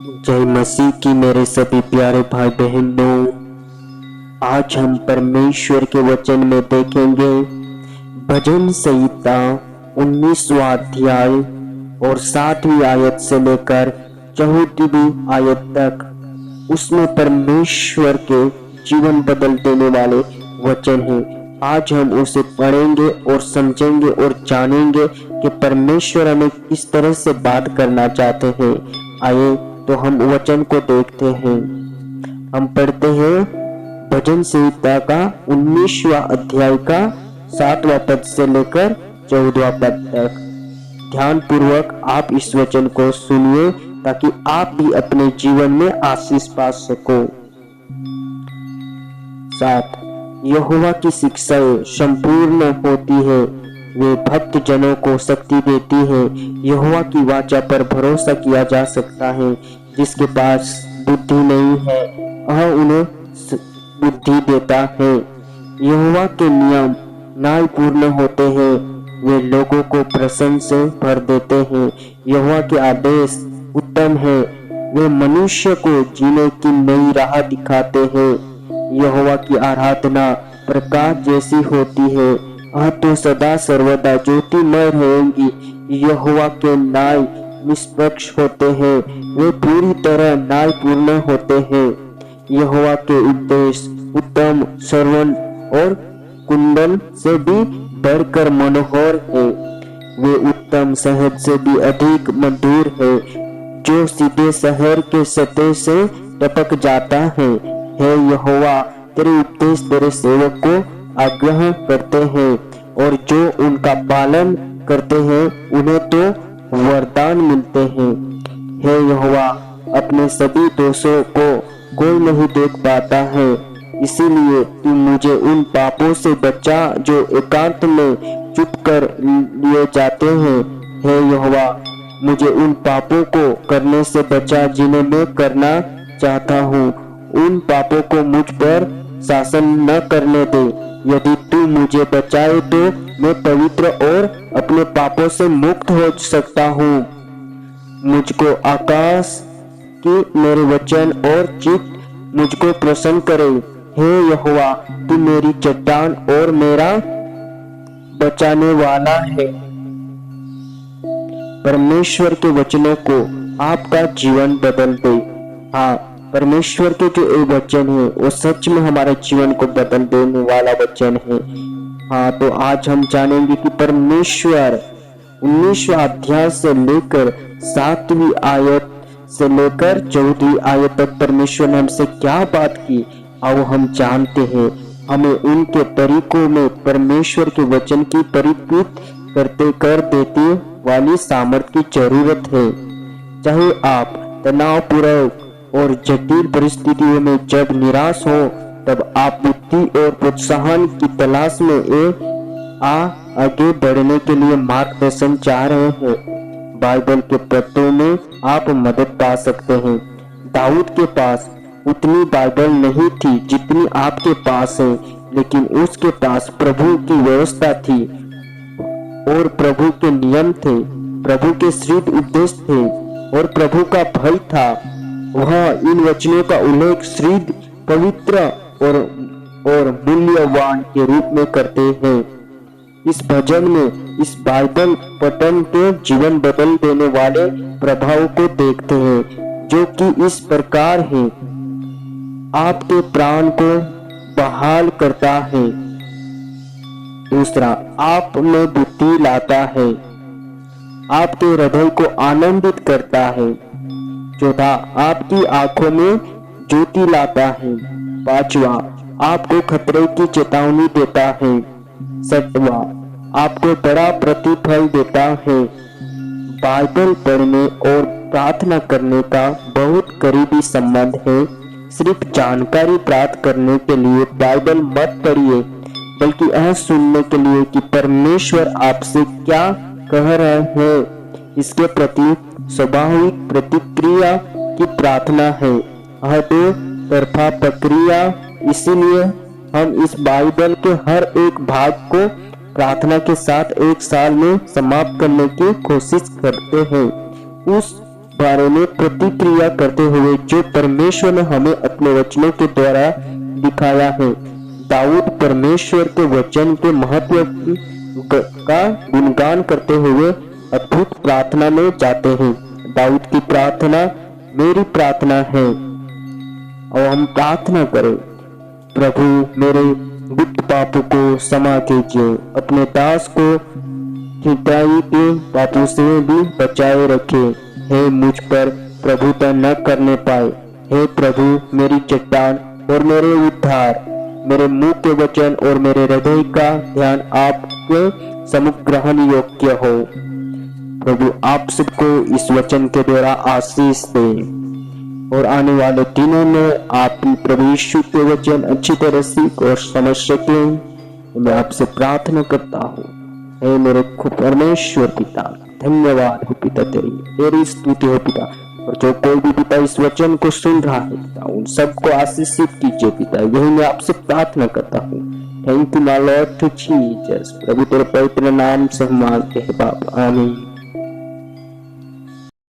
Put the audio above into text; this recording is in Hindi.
जय मसीह की मेरे सभी प्यारे भाई बहनों। आज हम परमेश्वर के वचन में देखेंगे भजन संहिता 19वां अध्याय और 7वीं आयत से लेकर 14वीं आयत तक। उसमें परमेश्वर के जीवन बदल देने वाले वचन हैं। आज हम उसे पढ़ेंगे और समझेंगे और जानेंगे कि परमेश्वर हमें किस तरह से बात करना चाहते हैं। आइए तो हम वचन को देखते हैं। हम पढ़ते हैं भजन संहिता का 19वां अध्याय का 7वां पद से लेकर 14वां पद तक। ध्यान पूर्वक आप इस वचन को सुनिए ताकि आप भी अपने जीवन में आशीष पा सको। 7। यहोवा की शिक्षाएं संपूर्ण होती है, वे भक्त जनों को शक्ति देती है। यहोवा की वाचा पर भरोसा किया जा सकता है। जिसके पास बुद्धि नहीं है वह उन्हें बुद्धि देता है। यहोवा के नियम न्यायपूर्ण होते हैं, वे लोगों को प्रसन्न से भर देते हैं। यहोवा के आदेश उत्तम है, वे मनुष्य को जीने की नई राह दिखाते हैं। यहोवा की आराधना प्रकाश जैसी होती है, वह तो सदा सर्वदा ज्योतिमय रहेंगी। यहोवा के न्याय निष्पक्ष होते हैं, वे पूरी तरह न्यायपूर्ण होते हैं। यहोवा के उपदेश उत्तम श्रवण और कुंडल से भी बढ़कर मनोहर है, वे उत्तम शहद से भी अधिक मधुर है, जो सीधे शहर के सतह से टपक जाता है। हे यहोवा, तेरे उपदेश तेरे सेवक को आग्रह करते हैं, और जो उनका पालन करते हैं उन्हें तो वरदान मिलते हैं। हे यहोवा, अपने सभी दोषों को कोई नहीं देख पाता है, इसीलिए तू मुझे उन पापों से बचा जो एकांत में चुप कर लिए जाते हैं। हे यहोवा, मुझे उन पापों को करने से बचा जिन्हें मैं करना चाहता हूँ। उन पापों को मुझ पर शासन न करने दे। यदि तू मुझे बचाए तो मैं पवित्र और अपने पापों से मुक्त हो सकता हूँ। मुझको आकाश की मेरे वचन और चित्त मुझको प्रसन्न करे। हे यहोवा, तू मेरी चट्टान और मेरा बचाने वाला है। परमेश्वर के वचनों को आपका जीवन बदल दे। हाँ, परमेश्वर के जो ये वचन है वो सच में हमारे जीवन को बदल देने वाला वचन है। हाँ, तो आज हम जानेंगे कि परमेश्वर 19वां अध्याय से लेकर 7वीं आयत से लेकर 14वीं आयत तक परमेश्वर ने हमसे क्या बात की, आओ हम जानते हैं। हमें उनके तरीकों में परमेश्वर के वचन की परिकृत करते कर देते वाली सामर्थ्य की जरूरत है। चाहे आप तनावपूर्ण और जटिल परिस्थितियों में जब निराश हो, तब आप बुद्धि और प्रोत्साहन की तलाश में आगे बढ़ने के लिए मार्गदर्शन चाह रहे हैं। बाइबल के पत्रों में आप मदद पा सकते हैं। दाऊद के पास उतनी बाइबल नहीं थी जितनी आपके पास है, लेकिन उसके पास प्रभु की व्यवस्था थी और प्रभु के नियम थे, प्रभु के श्रीद उपदेश थे और प्रभु का भय था। वह इन वचनों का उल्लेख श्रीद, पवित्र और मूल्यवान के रूप में करते हैं। इस भजन में इस बाइबल पठन के जीवन बदल देने वाले प्रभाव को देखते हैं, जो कि इस प्रकार है। आपके प्राण को बहाल करता है। दूसरा, आप में बुद्धि लाता है, आपके हृदय को आनंदित करता है। चौथा, आपकी आंखों में ज्योति लाता है। पांचवा, आपको खतरे की चेतावनी देता है। छठवां, आपको बड़ा प्रतिफल देता है। बाइबल पढ़ने और प्रार्थना करने का बहुत करीबी संबंध है। सिर्फ जानकारी प्राप्त करने के लिए बाइबल मत पढ़िए, बल्कि यह सुनने के लिए कि परमेश्वर आपसे क्या कह रहे हैं, इसके प्रति स्वाभाविक प्रतिक्रिया की प्रार्थना है। यह दो तरफा प्रक्रिया, इसीलिए हम इस बाइबल के हर एक भाग को प्रार्थना के साथ एक साल में समाप्त करने की कोशिश करते हैं। उस बारे में प्रतिक्रिया करते हुए जो परमेश्वर ने हमें अपने वचनों के द्वारा दिखाया है। दाऊद परमेश्वर के वचन के महत्व का गुणगान करते हुए अद्भुत प्रार्थना में जाते हैं। दाऊद की प्रार्थना मेरी प्रार्थना है और हम प्रार्थना करें, प्रभु मेरे गुप्त पापों को क्षमा कीजिए, अपने दास को हिदाई के पापों से भी बचाए रखे। हे मुझ पर प्रभुता न करने पाए। हे प्रभु मेरी चट्टान और मेरे उद्धार, मेरे मुंह के वचन और मेरे हृदय का ध्यान आपके सम्मुख ग्रहण योग्य हो। प्रभु आप सबको इस वचन के द्वारा आशीष दे और आने वाले दिनों में आप प्रभु यीशु के वचन अच्छी तरह सीख और समझ सके। मैं आपसे प्रार्थना करता हूँ। हे मेरे परमेश्वर पिता, धन्यवाद हो पिता, तेरी स्तुति हो पिता। और जो कोई भी पिता इस वचन को सुन रहा है पिता, उन सबको आशीषित कीजिए पिता, यही मैं आपसे प्रार्थना करता हूँ। Thank you my lord Jesus. प्रभु तेरे पवित्र नाम से हम मांगते हैं बाप, आमीन।